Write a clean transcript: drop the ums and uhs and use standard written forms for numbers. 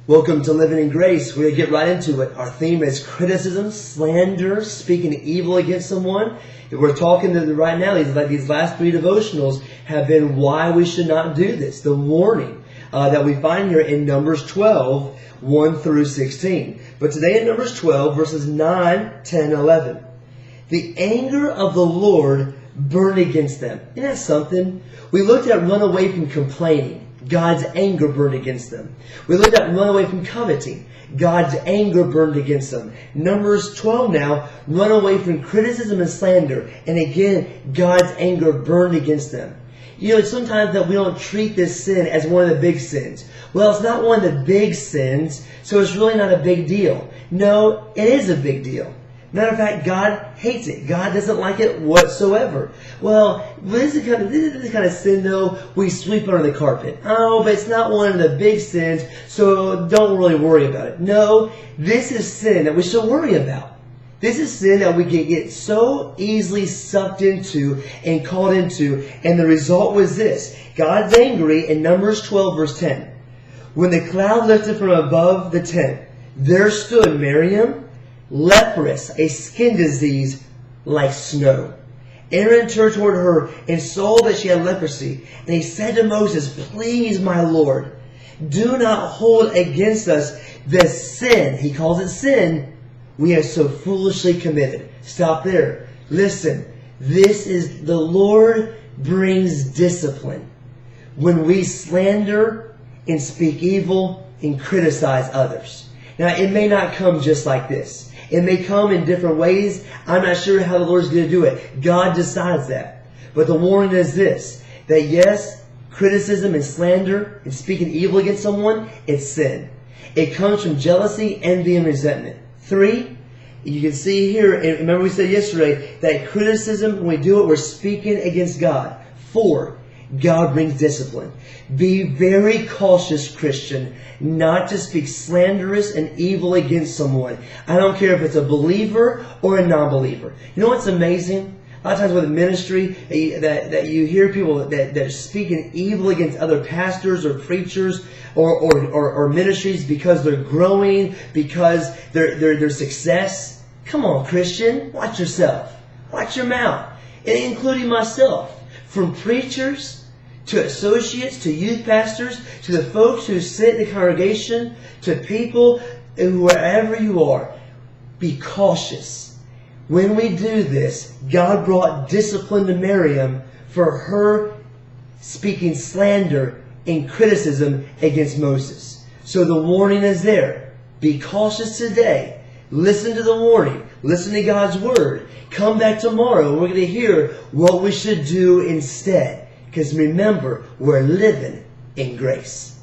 Welcome to Living in Grace. We're going to get right into it. Our theme is criticism, slander, speaking evil against someone. We're talking to right now, these last three devotionals have been why we should not do this. The warning that we find here in Numbers 12, 1 through 16. But today in Numbers 12, verses 9, 10, 11. The anger of the Lord burned against them. Isn't that something? We looked at run away from complaining. God's anger burned against them. We looked at run away from coveting. God's anger burned against them. Numbers 12 now, run away from criticism and slander. And again, God's anger burned against them. You know, sometimes that we don't treat this sin as one of the big sins. Well, it's not one of the big sins, so it's really not a big deal. No, it is a big deal. Matter of fact, God hates it. God doesn't like it whatsoever. Well, this is the kind of sin, though, we sweep under the carpet. Oh, but it's not one of the big sins, so don't really worry about it. No, this is sin that we should worry about. This is sin that we can get so easily sucked into and caught into, and the result was this. God's angry in Numbers 12, verse 10. When the cloud lifted from above the tent, there stood Miriam, leprous, a skin disease like snow. Aaron turned toward her and saw that she had leprosy. And he said to Moses, "Please, my Lord, do not hold against us the sin," he calls it sin, "we have so foolishly committed." Stop there. Listen, the Lord brings discipline when we slander and speak evil and criticize others. Now, it may not come just like this. It may come in different ways. I'm not sure how the Lord's going to do it. God decides that. But the warning is this, that yes, criticism and slander and speaking evil against someone, it's sin. It comes from jealousy, envy, and resentment. 3, you can see here, and remember we said yesterday, that criticism, when we do it, we're speaking against God. 4, God brings discipline. Be very cautious, Christian, not to speak slanderous and evil against someone. I don't care if it's a believer or a non-believer. You know what's amazing? A lot of times with ministry, that you hear people that are speaking evil against other pastors or preachers or ministries because they're growing, because they're success. Come on, Christian, watch yourself. Watch your mouth. And including myself. From preachers to associates, to youth pastors, to the folks who sit in the congregation, to people, wherever you are, be cautious. When we do this, God brought discipline to Miriam for her speaking slander and criticism against Moses. So the warning is there. Be cautious today. Listen to the warning. Listen to God's Word. Come back tomorrow. We're going to hear what we should do instead. Because remember, we're living in grace.